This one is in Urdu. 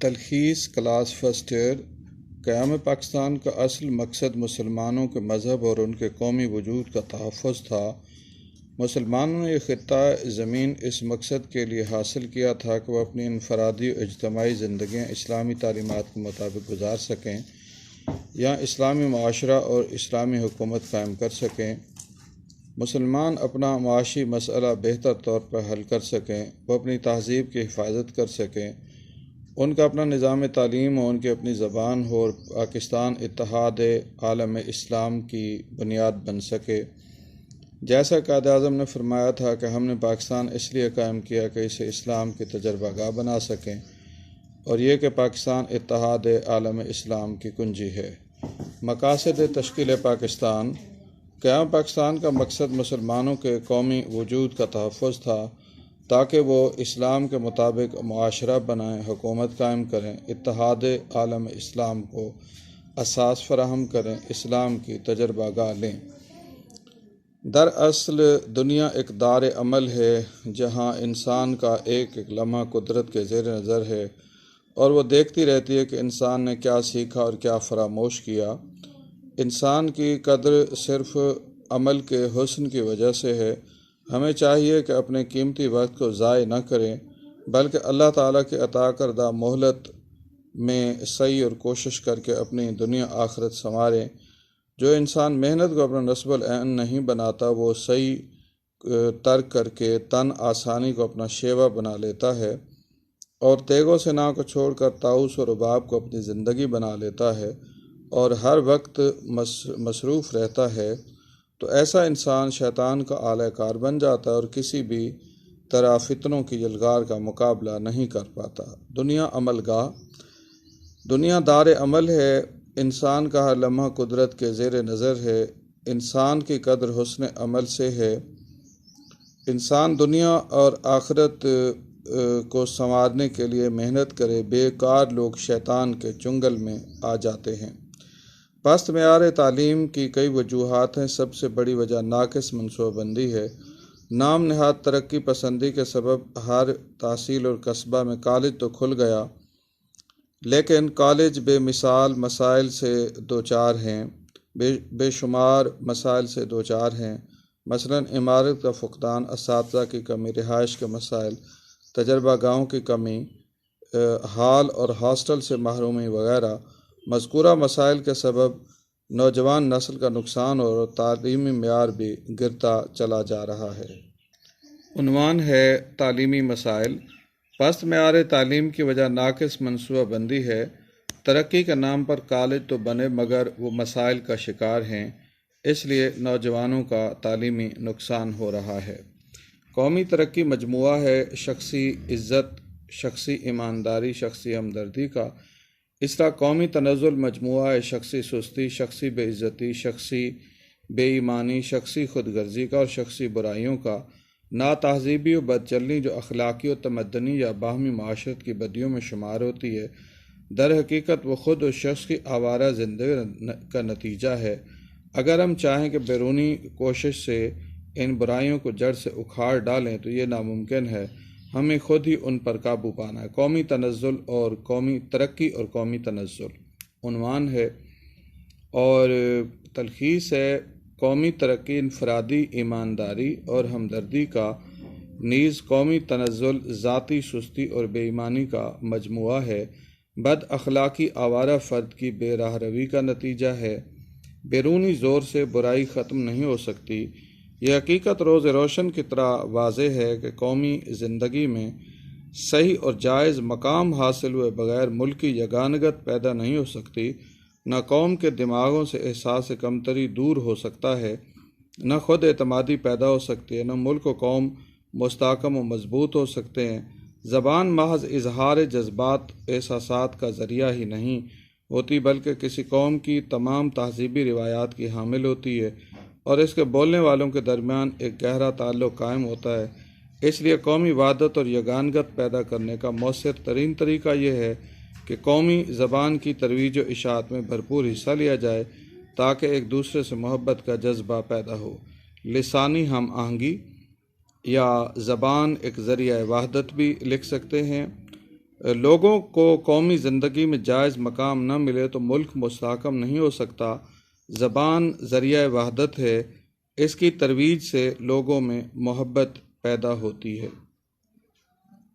تلخیص کلاس فرسٹ ایئر قیام پاکستان کا اصل مقصد مسلمانوں کے مذہب اور ان کے قومی وجود کا تحفظ تھا۔ مسلمانوں نے یہ خطہ زمین اس مقصد کے لیے حاصل کیا تھا کہ وہ اپنی انفرادی و اجتماعی زندگیاں اسلامی تعلیمات کے مطابق گزار سکیں یا اسلامی معاشرہ اور اسلامی حکومت قائم کر سکیں۔ مسلمان اپنا معاشی مسئلہ بہتر طور پر حل کر سکیں، وہ اپنی تہذیب کی حفاظت کر سکیں، ان کا اپنا نظام تعلیم ہو، ان کی اپنی زبان ہو اور پاکستان اتحاد عالم اسلام کی بنیاد بن سکے۔ جیسا قائد اعظم نے فرمایا تھا کہ ہم نے پاکستان اس لیے قائم کیا کہ اسے اسلام کی تجربہ گاہ بنا سکیں، اور یہ کہ پاکستان اتحاد عالم اسلام کی کنجی ہے۔ مقاصد تشکیل پاکستان۔ قیام پاکستان کا مقصد مسلمانوں کے قومی وجود کا تحفظ تھا تاکہ وہ اسلام کے مطابق معاشرہ بنائیں، حکومت قائم کریں، اتحاد عالم اسلام کو اساس فراہم کریں، اسلام کی تجربہ گاہ لیں۔ دراصل دنیا ایک دار عمل ہے جہاں انسان کا ایک ایک لمحہ قدرت کے زیر نظر ہے، اور وہ دیکھتی رہتی ہے کہ انسان نے کیا سیکھا اور کیا فراموش کیا۔ انسان کی قدر صرف عمل کے حسن کی وجہ سے ہے۔ ہمیں چاہیے کہ اپنے قیمتی وقت کو ضائع نہ کریں، بلکہ اللہ تعالیٰ کے عطا کردہ مہلت میں سعی اور کوشش کر کے اپنی دنیا آخرت سنواریں۔ جو انسان محنت کو اپنا نصب العین نہیں بناتا، وہ سعی ترک کر کے تن آسانی کو اپنا شیوا بنا لیتا ہے اور تیگ و سنا کو چھوڑ کر طاؤس و رباب کو اپنی زندگی بنا لیتا ہے اور ہر وقت مصروف رہتا ہے، تو ایسا انسان شیطان کا اعلی کار بن جاتا ہے اور کسی بھی طرح فتنوں کی یلغار کا مقابلہ نہیں کر پاتا۔ دنیا عمل گاہ۔ دنیا دار عمل ہے۔ انسان کا ہر لمحہ قدرت کے زیر نظر ہے۔ انسان کی قدر حسن عمل سے ہے۔ انسان دنیا اور آخرت کو سنوارنے کے لیے محنت کرے، بیکار لوگ شیطان کے چنگل میں آ جاتے ہیں۔ پست معیار تعلیم کی کئی وجوہات ہیں۔ سب سے بڑی وجہ ناقص منصوبہ بندی ہے۔ نام نہاد ترقی پسندی کے سبب ہر تحصیل اور قصبہ میں کالج تو کھل گیا، لیکن کالج بے مثال مسائل سے دوچار ہیں، بے شمار مسائل سے دوچار ہیں۔ مثلاً عمارت کا فقدان، اساتذہ کی کمی، رہائش کے مسائل، تجربہ گاہوں کی کمی، ہال اور ہاسٹل سے محرومی وغیرہ۔ مذکورہ مسائل کے سبب نوجوان نسل کا نقصان اور تعلیمی معیار بھی گرتا چلا جا رہا ہے۔ عنوان ہے تعلیمی مسائل۔ پست معیار تعلیم کی وجہ ناقص منصوبہ بندی ہے۔ ترقی کے نام پر کالج تو بنے مگر وہ مسائل کا شکار ہیں، اس لیے نوجوانوں کا تعلیمی نقصان ہو رہا ہے۔ قومی ترقی مجموعہ ہے شخصی عزت، شخصی ایمانداری، شخصی ہمدردی کا۔ اس طرح قومی تنزل مجموعہ ہے شخصی سستی، شخصی بے عزتی، شخصی بے ایمانی، شخصی خود غرضی کا اور شخصی برائیوں کا۔ ناتہذیبی و بد چلنی جو اخلاقی و تمدنی یا باہمی معاشرت کی بدیوں میں شمار ہوتی ہے، در حقیقت وہ خود اس شخص کی آوارہ زندگی کا نتیجہ ہے۔ اگر ہم چاہیں کہ بیرونی کوشش سے ان برائیوں کو جڑ سے اکھاڑ ڈالیں تو یہ ناممکن ہے۔ ہمیں خود ہی ان پر قابو پانا ہے۔ قومی تنزل اور قومی ترقی اور قومی تنزل عنوان ہے، اور تلخیص ہے قومی ترقی انفرادی ایمانداری اور ہمدردی کا، نیز قومی تنزل ذاتی سستی اور بے ایمانی کا مجموعہ ہے۔ بد اخلاقی آوارہ فرد کی بے راہ روی کا نتیجہ ہے۔ بیرونی زور سے برائی ختم نہیں ہو سکتی۔ یہ حقیقت روز روشن کی طرح واضح ہے کہ قومی زندگی میں صحیح اور جائز مقام حاصل ہوئے بغیر ملک کی یگانگت پیدا نہیں ہو سکتی، نہ قوم کے دماغوں سے احساس کمتری دور ہو سکتا ہے، نہ خود اعتمادی پیدا ہو سکتی ہے، نہ ملک و قوم مستحکم و مضبوط ہو سکتے ہیں۔ زبان محض اظہار جذبات احساسات کا ذریعہ ہی نہیں ہوتی، بلکہ کسی قوم کی تمام تہذیبی روایات کی حامل ہوتی ہے، اور اس کے بولنے والوں کے درمیان ایک گہرا تعلق قائم ہوتا ہے۔ اس لیے قومی وحدت اور یگانگت پیدا کرنے کا مؤثر ترین طریقہ یہ ہے کہ قومی زبان کی ترویج و اشاعت میں بھرپور حصہ لیا جائے تاکہ ایک دوسرے سے محبت کا جذبہ پیدا ہو۔ لسانی ہم آہنگی یا زبان ایک ذریعہ وحدت بھی لکھ سکتے ہیں۔ لوگوں کو قومی زندگی میں جائز مقام نہ ملے تو ملک مستحکم نہیں ہو سکتا۔ زبان ذریعہ وحدت ہے، اس کی ترویج سے لوگوں میں محبت پیدا ہوتی ہے۔